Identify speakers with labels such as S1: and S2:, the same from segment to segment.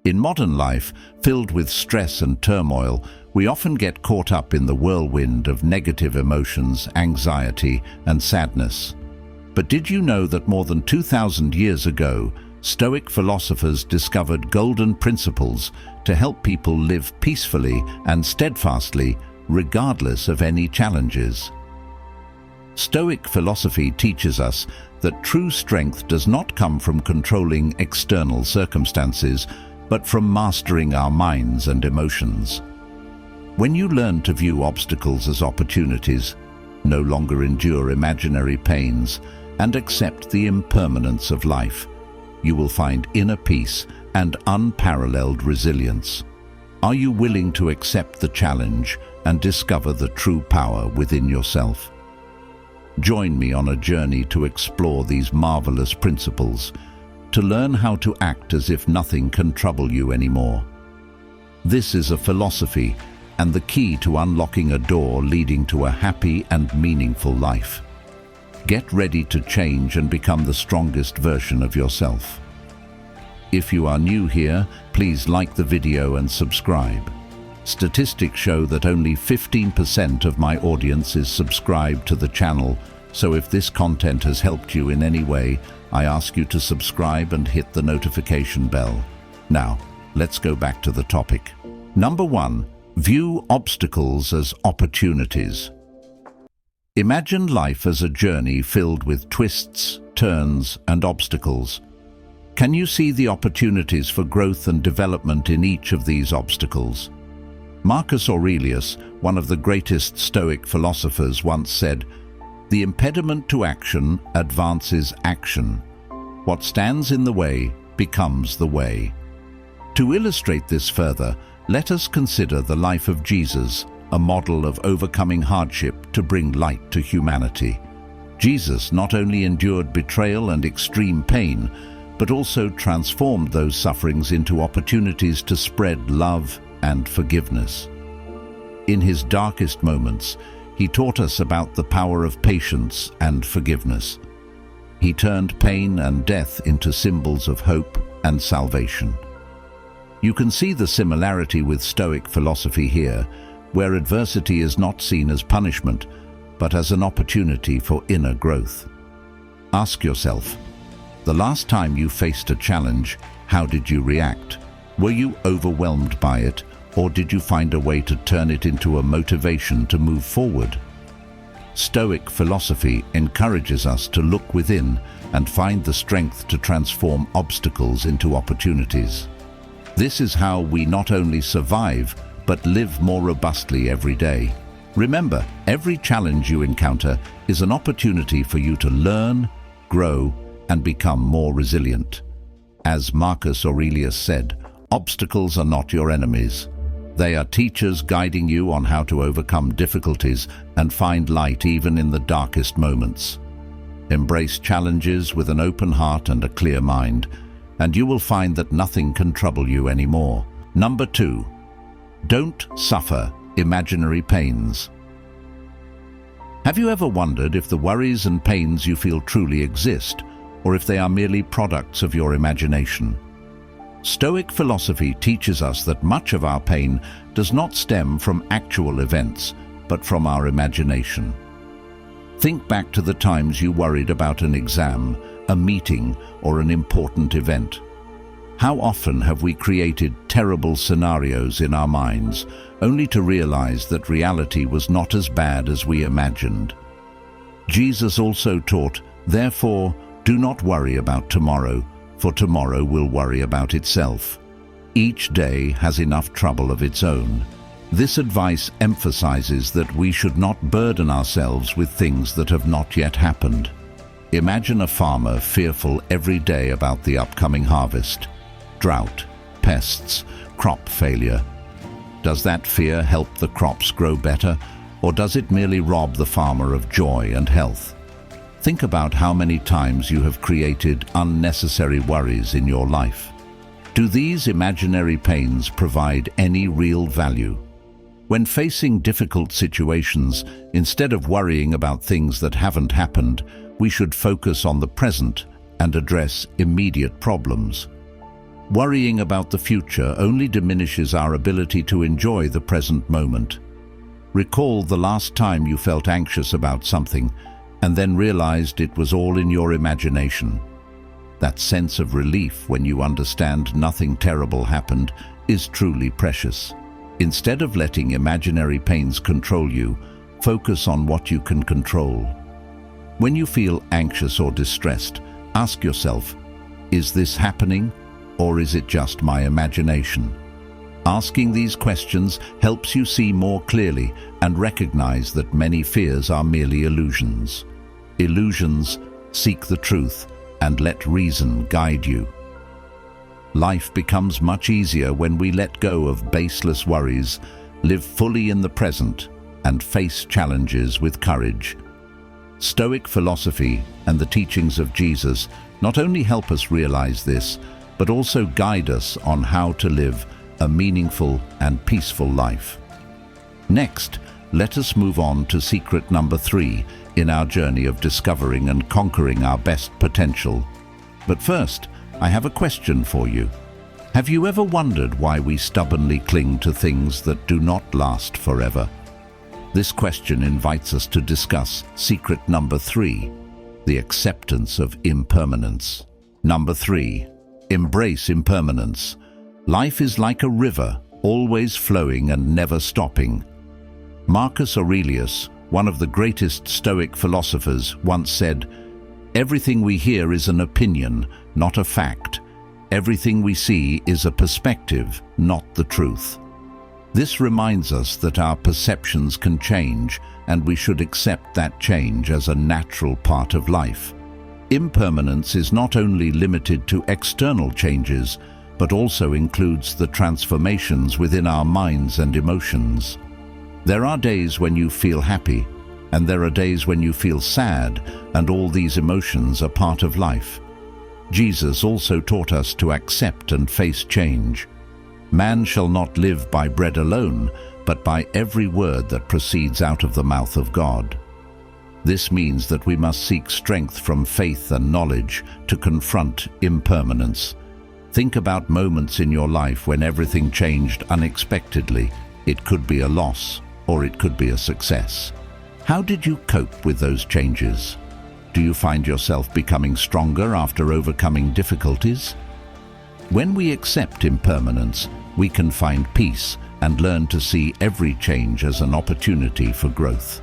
S1: In modern life, filled with stress and turmoil, we often get caught up in the whirlwind of negative emotions, anxiety, and sadness. But did you know that more than 2,000 years ago, Stoic philosophers discovered golden principles to help people live peacefully and steadfastly, regardless of any challenges? Stoic philosophy teaches us that true strength does not come from controlling external circumstances, but from mastering our minds and emotions. When you learn to view obstacles as opportunities, no longer endure imaginary pains, and accept the impermanence of life, you will find inner peace and unparalleled resilience. Are you willing to accept the challenge and discover the true power within yourself? Join me on a journey to explore these marvelous principles, to learn how to act as if nothing can trouble you anymore. This is a philosophy and the key to unlocking a door leading to a happy and meaningful life. Get ready to change and become the strongest version of yourself. If you are new here, please like the video and subscribe. Statistics show that only 15% of my audience is subscribed to the channel, so if this content has helped you in any way, I ask you to subscribe and hit the notification bell. Now, let's go back to the topic. Number 1. View obstacles as opportunities. Imagine life as a journey filled with twists, turns, and obstacles. Can you see the opportunities for growth and development in each of these obstacles? Marcus Aurelius, one of the greatest Stoic philosophers, once said, "The impediment to action advances action. What stands in the way becomes the way." To illustrate this further, let us consider the life of Jesus, a model of overcoming hardship to bring light to humanity. Jesus not only endured betrayal and extreme pain, but also transformed those sufferings into opportunities to spread love and forgiveness. In his darkest moments, he taught us about the power of patience and forgiveness. He turned pain and death into symbols of hope and salvation. You can see the similarity with Stoic philosophy here, where adversity is not seen as punishment, but as an opportunity for inner growth. Ask yourself, the last time you faced a challenge, how did you react? Were you overwhelmed by it, or did you find a way to turn it into a motivation to move forward? Stoic philosophy encourages us to look within and find the strength to transform obstacles into opportunities. This is how we not only survive, but live more robustly every day. Remember, every challenge you encounter is an opportunity for you to learn, grow, and become more resilient. As Marcus Aurelius said, obstacles are not your enemies. They are teachers guiding you on how to overcome difficulties and find light even in the darkest moments. Embrace challenges with an open heart and a clear mind, and you will find that nothing can trouble you anymore. Number 2. Don't suffer imaginary pains. Have you ever wondered if the worries and pains you feel truly exist, or if they are merely products of your imagination? Stoic philosophy teaches us that much of our pain does not stem from actual events, but from our imagination. Think back to the times you worried about an exam, a meeting, or an important event. How often have we created terrible scenarios in our minds, only to realize that reality was not as bad as we imagined? Jesus also taught, "Therefore, do not worry about tomorrow, for tomorrow will worry about itself. Each day has enough trouble of its own." This advice emphasizes that we should not burden ourselves with things that have not yet happened. Imagine a farmer fearful every day about the upcoming harvest. Drought, pests, crop failure. Does that fear help the crops grow better, or does it merely rob the farmer of joy and health? Think about how many times you have created unnecessary worries in your life. Do these imaginary pains provide any real value? When facing difficult situations, instead of worrying about things that haven't happened, we should focus on the present and address immediate problems. Worrying about the future only diminishes our ability to enjoy the present moment. Recall the last time you felt anxious about something and then realized it was all in your imagination. That sense of relief when you understand nothing terrible happened is truly precious. Instead of letting imaginary pains control you, focus on what you can control. When you feel anxious or distressed, ask yourself, is this happening or is it just my imagination? Asking these questions helps you see more clearly and recognize that many fears are merely illusions. Illusions, seek the truth and let reason guide you. Life becomes much easier when we let go of baseless worries, live fully in the present, and face challenges with courage. Stoic philosophy and the teachings of Jesus not only help us realize this, but also guide us on how to live a meaningful and peaceful life. Next, let us move on to secret number 3 in our journey of discovering and conquering our best potential. But first, I have a question for you. Have you ever wondered why we stubbornly cling to things that do not last forever? This question invites us to discuss secret number 3, the acceptance of impermanence. Number 3, embrace impermanence. Life is like a river, always flowing and never stopping. Marcus Aurelius, one of the greatest Stoic philosophers, once said, "Everything we hear is an opinion, not a fact. Everything we see is a perspective, not the truth." This reminds us that our perceptions can change, and we should accept that change as a natural part of life. Impermanence is not only limited to external changes, but also includes the transformations within our minds and emotions. There are days when you feel happy, and there are days when you feel sad, and all these emotions are part of life. Jesus also taught us to accept and face change. Man shall not live by bread alone, but by every word that proceeds out of the mouth of God. This means that we must seek strength from faith and knowledge to confront impermanence. Think about moments in your life when everything changed unexpectedly. It could be a loss, or it could be a success. How did you cope with those changes? Do you find yourself becoming stronger after overcoming difficulties? When we accept impermanence, we can find peace and learn to see every change as an opportunity for growth.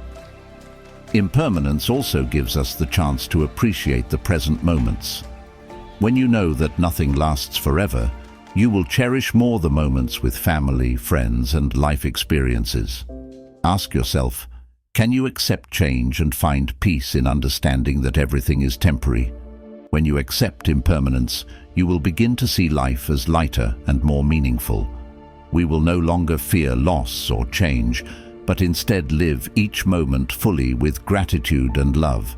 S1: Impermanence also gives us the chance to appreciate the present moments. When you know that nothing lasts forever, you will cherish more the moments with family, friends, and life experiences. Ask yourself, can you accept change and find peace in understanding that everything is temporary? When you accept impermanence, you will begin to see life as lighter and more meaningful. We will no longer fear loss or change, but instead live each moment fully with gratitude and love.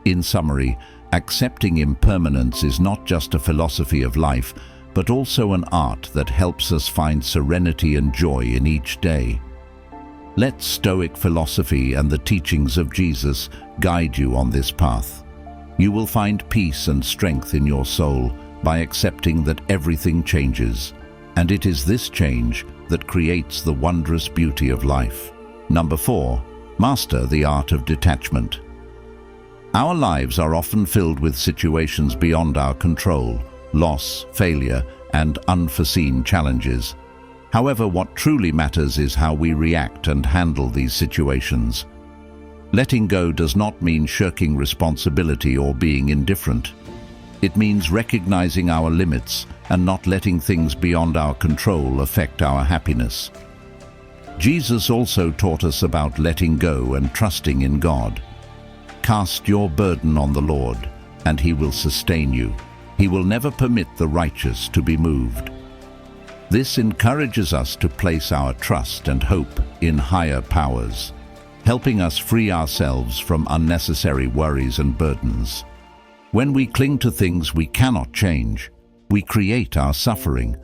S1: In summary, accepting impermanence is not just a philosophy of life, but also an art that helps us find serenity and joy in each day. Let Stoic philosophy and the teachings of Jesus guide you on this path. You will find peace and strength in your soul by accepting that everything changes, and it is this change that creates the wondrous beauty of life. Number 4, master the art of detachment. Our lives are often filled with situations beyond our control, loss, failure, and unforeseen challenges. However, what truly matters is how we react and handle these situations. Letting go does not mean shirking responsibility or being indifferent. It means recognizing our limits and not letting things beyond our control affect our happiness. Jesus also taught us about letting go and trusting in God. Cast your burden on the Lord, and He will sustain you. He will never permit the righteous to be moved. This encourages us to place our trust and hope in higher powers, helping us free ourselves from unnecessary worries and burdens. When we cling to things we cannot change, we create our suffering.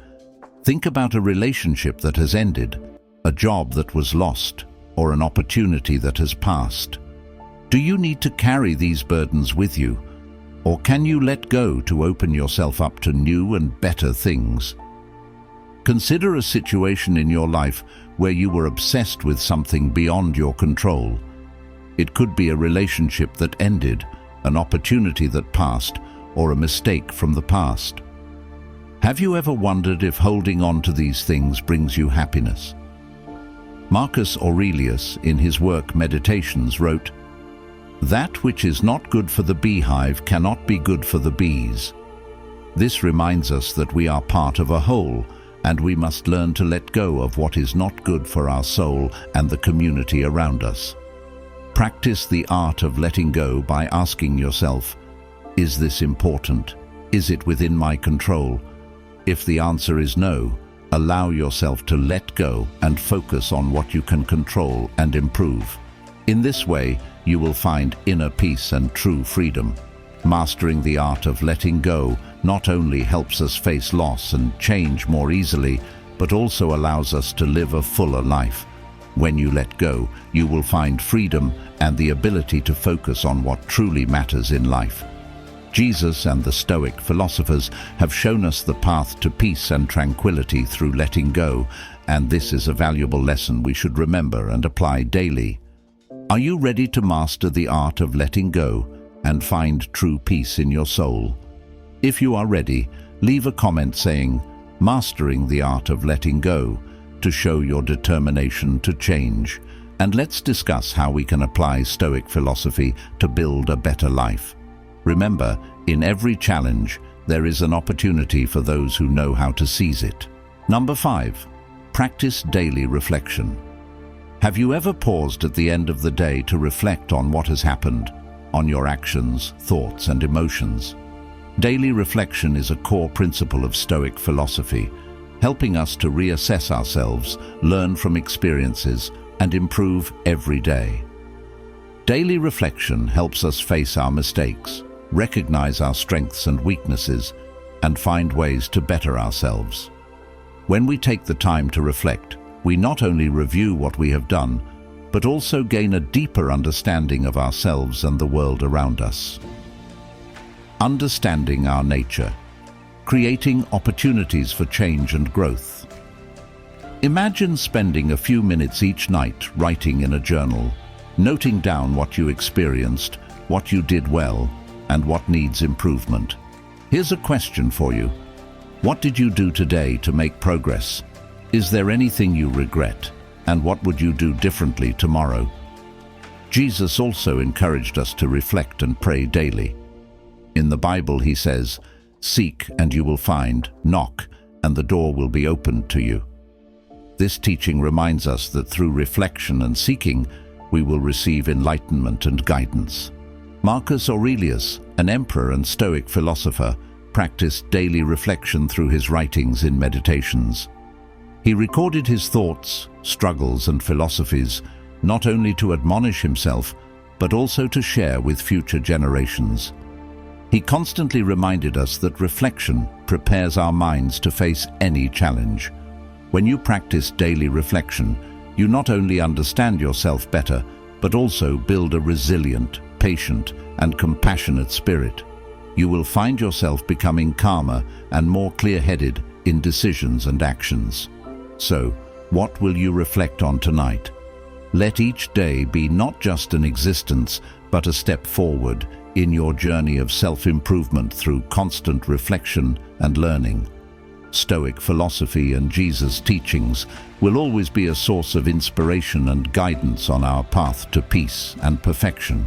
S1: Think about a relationship that has ended, a job that was lost, or an opportunity that has passed. Do you need to carry these burdens with you? Or can you let go to open yourself up to new and better things? Consider a situation in your life where you were obsessed with something beyond your control. It could be a relationship that ended, an opportunity that passed, or a mistake from the past. Have you ever wondered if holding on to these things brings you happiness? Marcus Aurelius, in his work Meditations, wrote, "That which is not good for the beehive cannot be good for the bees." This reminds us that we are part of a whole, and we must learn to let go of what is not good for our soul and the community around us. Practice the art of letting go by asking yourself, is this important? Is it within my control? If the answer is no, allow yourself to let go and focus on what you can control and improve. In this way, you will find inner peace and true freedom. Mastering the art of letting go not only helps us face loss and change more easily, but also allows us to live a fuller life. When you let go, you will find freedom and the ability to focus on what truly matters in life. Jesus and the Stoic philosophers have shown us the path to peace and tranquility through letting go, and this is a valuable lesson we should remember and apply daily. Are you ready to master the art of letting go and find true peace in your soul? If you are ready, leave a comment saying, "Mastering the art of letting go," to show your determination to change. And let's discuss how we can apply Stoic philosophy to build a better life. Remember, in every challenge, there is an opportunity for those who know how to seize it. Number 5, practice daily reflection. Have you ever paused at the end of the day to reflect on what has happened, on your actions, thoughts, and emotions? Daily reflection is a core principle of Stoic philosophy, helping us to reassess ourselves, learn from experiences, and improve every day. Daily reflection helps us face our mistakes, recognize our strengths and weaknesses, and find ways to better ourselves. When we take the time to reflect, we not only review what we have done, but also gain a deeper understanding of ourselves and the world around us. Understanding our nature, creating opportunities for change and growth. Imagine spending a few minutes each night writing in a journal, noting down what you experienced, what you did well, and what needs improvement. Here's a question for you. What did you do today to make progress? Is there anything you regret? And what would you do differently tomorrow? Jesus also encouraged us to reflect and pray daily. In the Bible, he says, "Seek and you will find, knock, and the door will be opened to you." This teaching reminds us that through reflection and seeking, we will receive enlightenment and guidance. Marcus Aurelius, an emperor and Stoic philosopher, practiced daily reflection through his writings in Meditations. He recorded his thoughts, struggles, and philosophies, not only to admonish himself, but also to share with future generations. He constantly reminded us that reflection prepares our minds to face any challenge. When you practice daily reflection, you not only understand yourself better, but also build a resilient, patient, and compassionate spirit. You will find yourself becoming calmer and more clear-headed in decisions and actions. So, what will you reflect on tonight? Let each day be not just an existence, but a step forward in your journey of self-improvement through constant reflection and learning. Stoic philosophy and Jesus' teachings will always be a source of inspiration and guidance on our path to peace and perfection.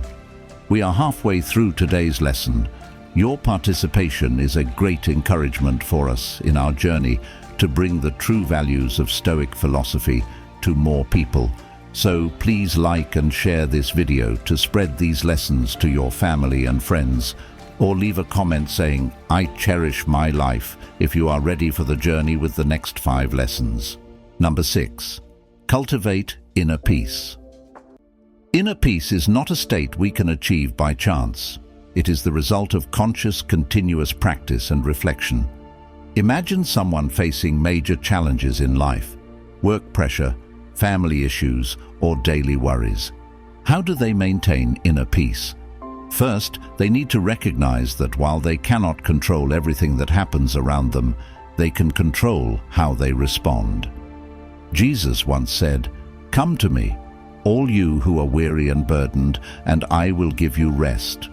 S1: We are halfway through today's lesson. Your participation is a great encouragement for us in our journey to bring the true values of Stoic philosophy to more people. So please like and share this video to spread these lessons to your family and friends, or leave a comment saying, "I cherish my life," if you are ready for the journey with the next 5 lessons. Number 6, cultivate inner peace. Inner peace is not a state we can achieve by chance. It is the result of conscious, continuous practice and reflection. Imagine someone facing major challenges in life, work pressure, family issues, or daily worries. How do they maintain inner peace? First, they need to recognize that while they cannot control everything that happens around them, they can control how they respond. Jesus once said, "Come to me, all you who are weary and burdened, and I will give you rest."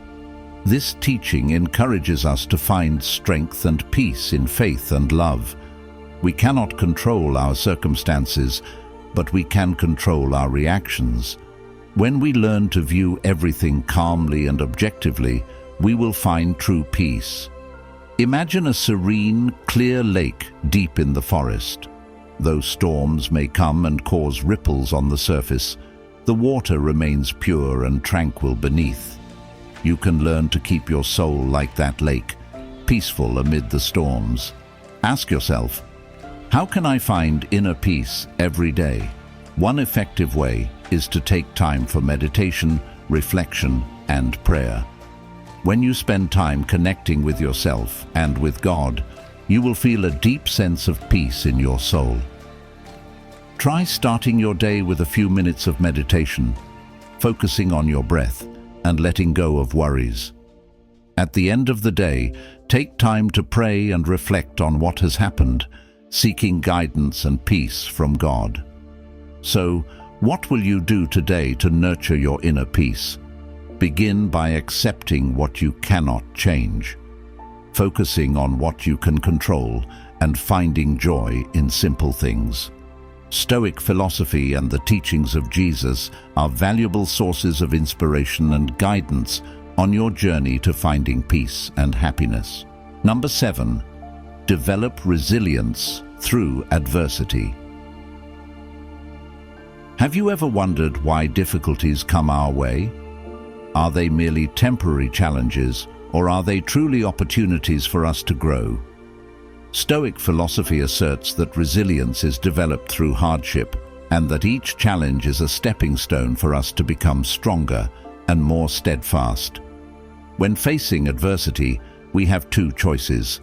S1: This teaching encourages us to find strength and peace in faith and love. We cannot control our circumstances, but we can control our reactions. When we learn to view everything calmly and objectively, we will find true peace. Imagine a serene, clear lake deep in the forest. Though storms may come and cause ripples on the surface, the water remains pure and tranquil beneath. You can learn to keep your soul like that lake, peaceful amid the storms. Ask yourself, how can I find inner peace every day? One effective way is to take time for meditation, reflection, and prayer. When you spend time connecting with yourself and with God, you will feel a deep sense of peace in your soul. Try starting your day with a few minutes of meditation, focusing on your breath and letting go of worries. At the end of the day, take time to pray and reflect on what has happened, seeking guidance and peace from God. So, what will you do today to nurture your inner peace? Begin by accepting what you cannot change, focusing on what you can control, and finding joy in simple things. Stoic philosophy and the teachings of Jesus are valuable sources of inspiration and guidance on your journey to finding peace and happiness. Number 7, develop resilience through adversity. Have you ever wondered why difficulties come our way? Are they merely temporary challenges, or are they truly opportunities for us to grow? Stoic philosophy asserts that resilience is developed through hardship, and that each challenge is a stepping stone for us to become stronger and more steadfast. When facing adversity, we have two choices: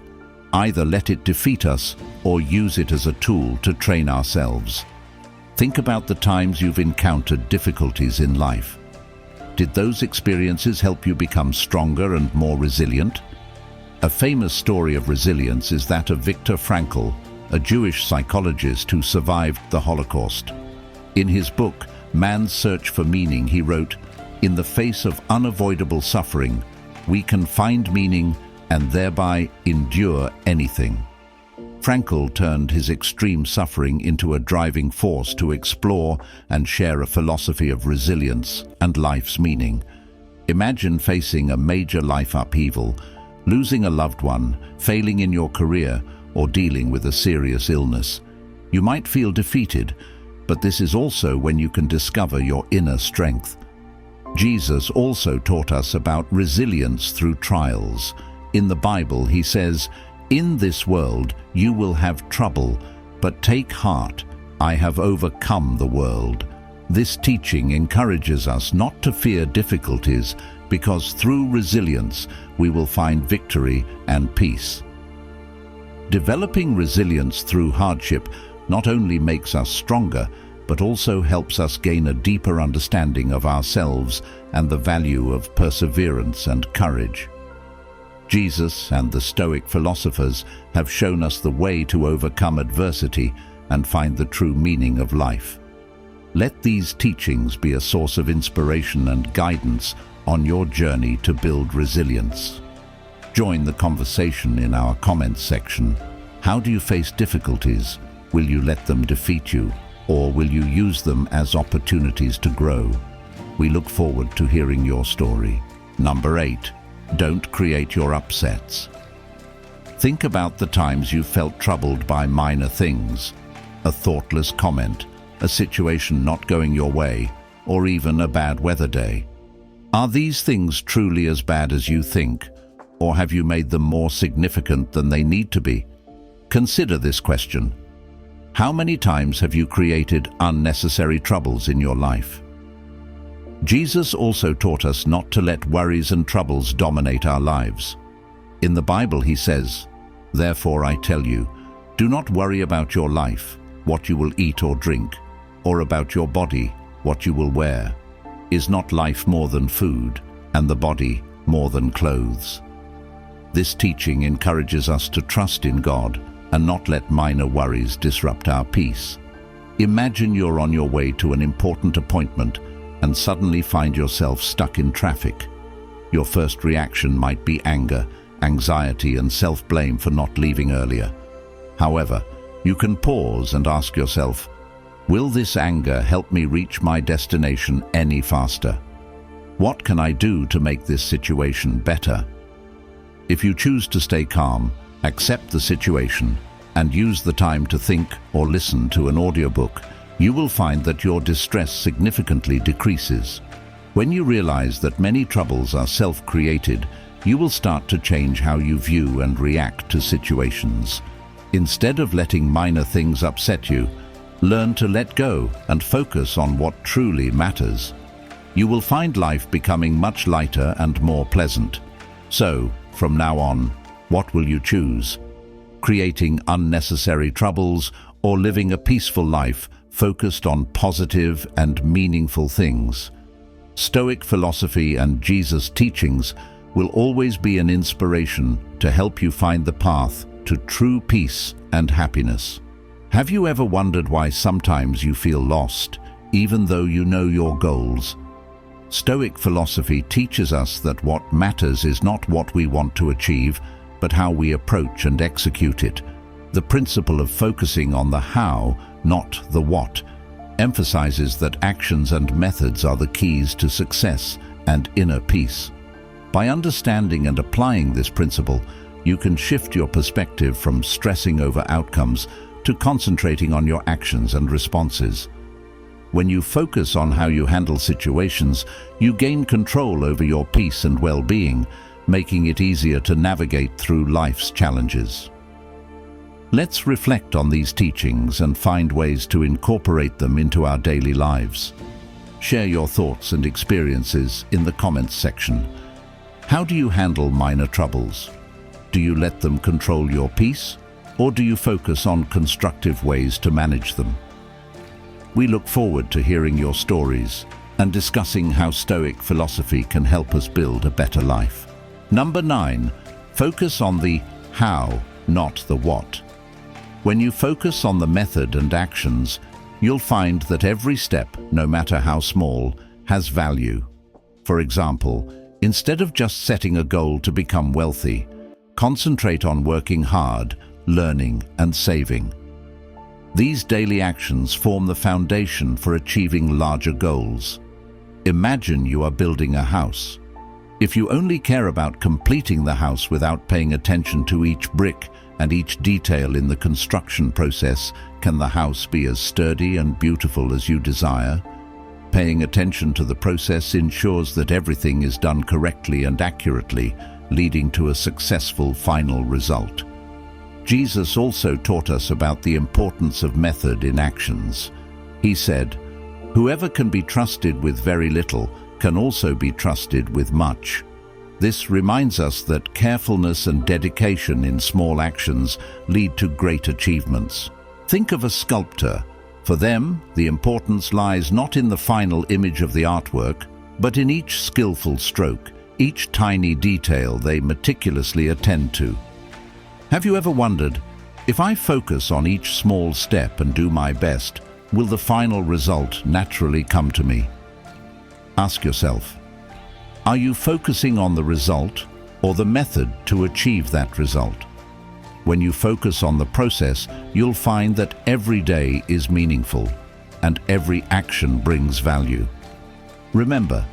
S1: either let it defeat us or use it as a tool to train ourselves. Think about the times you've encountered difficulties in life. Did those experiences help you become stronger and more resilient? A famous story of resilience is that of Viktor Frankl, a Jewish psychologist who survived the Holocaust. In his book, Man's Search for Meaning, he wrote, "In the face of unavoidable suffering, we can find meaning and thereby endure anything." Frankl turned his extreme suffering into a driving force to explore and share a philosophy of resilience and life's meaning. Imagine facing a major life upheaval, losing a loved one, failing in your career, or dealing with a serious illness. You might feel defeated, but this is also when you can discover your inner strength. Jesus also taught us about resilience through trials. In the Bible, he says, "In this world you will have trouble, but take heart, I have overcome the world." This teaching encourages us not to fear difficulties, because through resilience we will find victory and peace. Developing resilience through hardship not only makes us stronger, but also helps us gain a deeper understanding of ourselves and the value of perseverance and courage. Jesus and the Stoic philosophers have shown us the way to overcome adversity and find the true meaning of life. Let these teachings be a source of inspiration and guidance on your journey to build resilience. Join the conversation in our comments section. How do you face difficulties? Will you let them defeat you, or will you use them as opportunities to grow? We look forward to hearing your story. Number 8, don't create your upsets. Think about the times you felt troubled by minor things, a thoughtless comment, a situation not going your way, or even a bad weather day. Are these things truly as bad as you think, or have you made them more significant than they need to be? Consider this question. How many times have you created unnecessary troubles in your life? Jesus also taught us not to let worries and troubles dominate our lives. In the Bible he says, "Therefore I tell you, do not worry about your life, what you will eat or drink, or about your body, what you will wear. Is not life more than food, and the body more than clothes. This teaching encourages us to trust in God and not let minor worries disrupt our peace. Imagine you're on your way to an important appointment and suddenly find yourself stuck in traffic. Your first reaction might be anger, anxiety, and self-blame for not leaving earlier. However, you can pause and ask yourself, will this anger help me reach my destination any faster? What can I do to make this situation better? If you choose to stay calm, accept the situation, and use the time to think or listen to an audiobook, you will find that your distress significantly decreases. When you realize that many troubles are self-created, you will start to change how you view and react to situations. Instead of letting minor things upset you, learn to let go and focus on what truly matters. You will find life becoming much lighter and more pleasant. So, from now on, what will you choose? Creating unnecessary troubles or living a peaceful life focused on positive and meaningful things? Stoic philosophy and Jesus' teachings will always be an inspiration to help you find the path to true peace and happiness. Have you ever wondered why sometimes you feel lost, even though you know your goals? Stoic philosophy teaches us that what matters is not what we want to achieve, but how we approach and execute it. The principle of focusing on the how, not the what, emphasizes that actions and methods are the keys to success and inner peace. By understanding and applying this principle, you can shift your perspective from stressing over outcomes to concentrating on your actions and responses. When you focus on how you handle situations, you gain control over your peace and well-being, making it easier to navigate through life's challenges. Let's reflect on these teachings and find ways to incorporate them into our daily lives. Share your thoughts and experiences in the comments section. How do you handle minor troubles? Do you let them control your peace, or do you focus on constructive ways to manage them? We look forward to hearing your stories and discussing how Stoic philosophy can help us build a better life. Number 9, focus on the how, not the what. When you focus on the method and actions, you'll find that every step, no matter how small, has value. For example, instead of just setting a goal to become wealthy, concentrate on working hard, learning, and saving. These daily actions form the foundation for achieving larger goals. Imagine you are building a house. If you only care about completing the house without paying attention to each brick and each detail in the construction process, can the house be as sturdy and beautiful as you desire? Paying attention to the process ensures that everything is done correctly and accurately, leading to a successful final result. Jesus also taught us about the importance of method in actions. He said, "Whoever can be trusted with very little can also be trusted with much." This reminds us that carefulness and dedication in small actions lead to great achievements. Think of a sculptor. For them, the importance lies not in the final image of the artwork, but in each skillful stroke, each tiny detail they meticulously attend to. Have you ever wondered, if I focus on each small step and do my best, will the final result naturally come to me? Ask yourself, are you focusing on the result or the method to achieve that result? When you focus on the process, you'll find that every day is meaningful and every action brings value. Remember,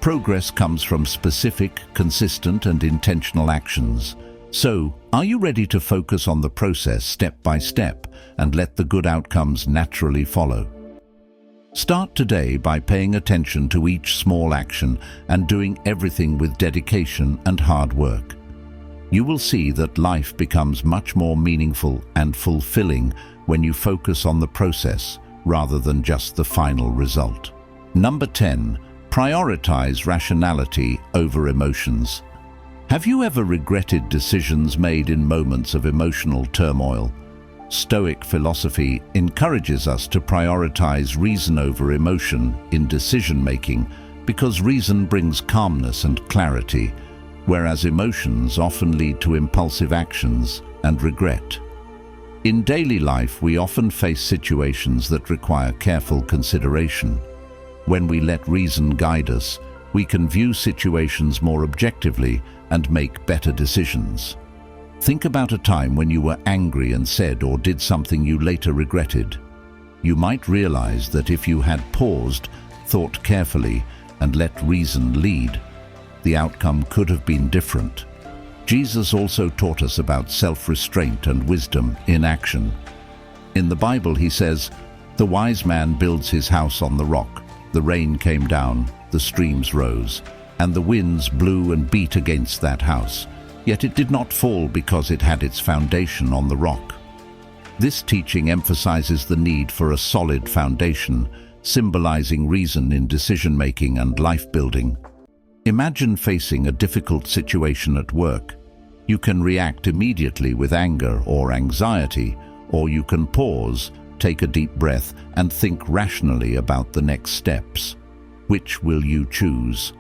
S1: progress comes from specific, consistent, and intentional actions. So, are you ready to focus on the process step by step and let the good outcomes naturally follow? Start today by paying attention to each small action and doing everything with dedication and hard work. You will see that life becomes much more meaningful and fulfilling when you focus on the process rather than just the final result. Number 10, prioritize rationality over emotions. Have you ever regretted decisions made in moments of emotional turmoil? Stoic philosophy encourages us to prioritize reason over emotion in decision-making because reason brings calmness and clarity, whereas emotions often lead to impulsive actions and regret. In daily life, we often face situations that require careful consideration. When we let reason guide us, we can view situations more objectively and make better decisions. Think about a time when you were angry and said or did something you later regretted. You might realize that if you had paused, thought carefully, and let reason lead, the outcome could have been different. Jesus also taught us about self-restraint and wisdom in action. In the Bible, he says, "The wise man builds his house on the rock. The rain came down, the streams rose, and the winds blew and beat against that house. Yet it did not fall because it had its foundation on the rock." This teaching emphasizes the need for a solid foundation, symbolizing reason in decision-making and life-building. Imagine facing a difficult situation at work. You can react immediately with anger or anxiety, or you can pause, take a deep breath, and think rationally about the next steps. Which will you choose?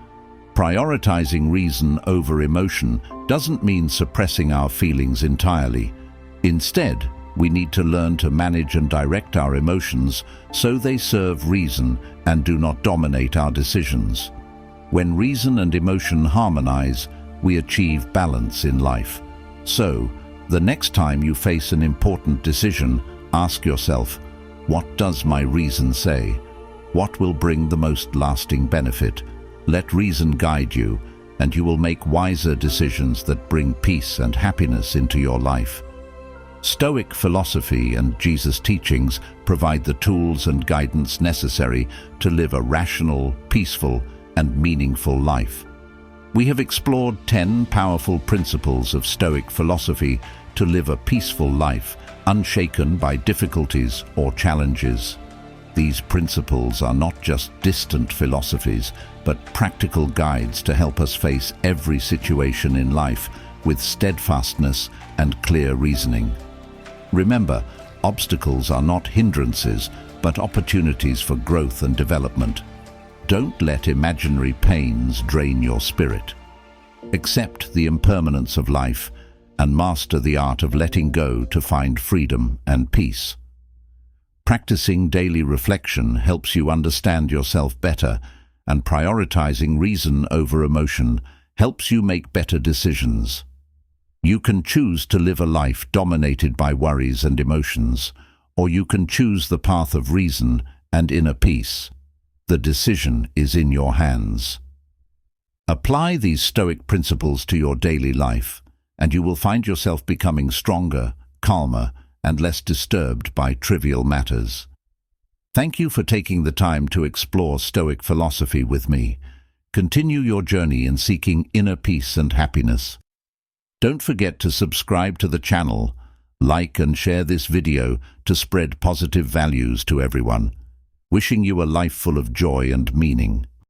S1: Prioritizing reason over emotion doesn't mean suppressing our feelings entirely. Instead, we need to learn to manage and direct our emotions so they serve reason and do not dominate our decisions. When reason and emotion harmonize, we achieve balance in life. So, the next time you face an important decision, ask yourself, what does my reason say? What will bring the most lasting benefit? Let reason guide you, and you will make wiser decisions that bring peace and happiness into your life. Stoic philosophy and Jesus' teachings provide the tools and guidance necessary to live a rational, peaceful, and meaningful life. We have explored 10 powerful principles of Stoic philosophy to live a peaceful life, unshaken by difficulties or challenges. These principles are not just distant philosophies, but practical guides to help us face every situation in life with steadfastness and clear reasoning. Remember, obstacles are not hindrances, but opportunities for growth and development. Don't let imaginary pains drain your spirit. Accept the impermanence of life and master the art of letting go to find freedom and peace. Practicing daily reflection helps you understand yourself better, and prioritizing reason over emotion helps you make better decisions. You can choose to live a life dominated by worries and emotions, or you can choose the path of reason and inner peace. The decision is in your hands. Apply these Stoic principles to your daily life, and you will find yourself becoming stronger, calmer, and less disturbed by trivial matters. Thank you for taking the time to explore Stoic philosophy with me. Continue your journey in seeking inner peace and happiness. Don't forget to subscribe to the channel, like and share this video to spread positive values to everyone. Wishing you a life full of joy and meaning.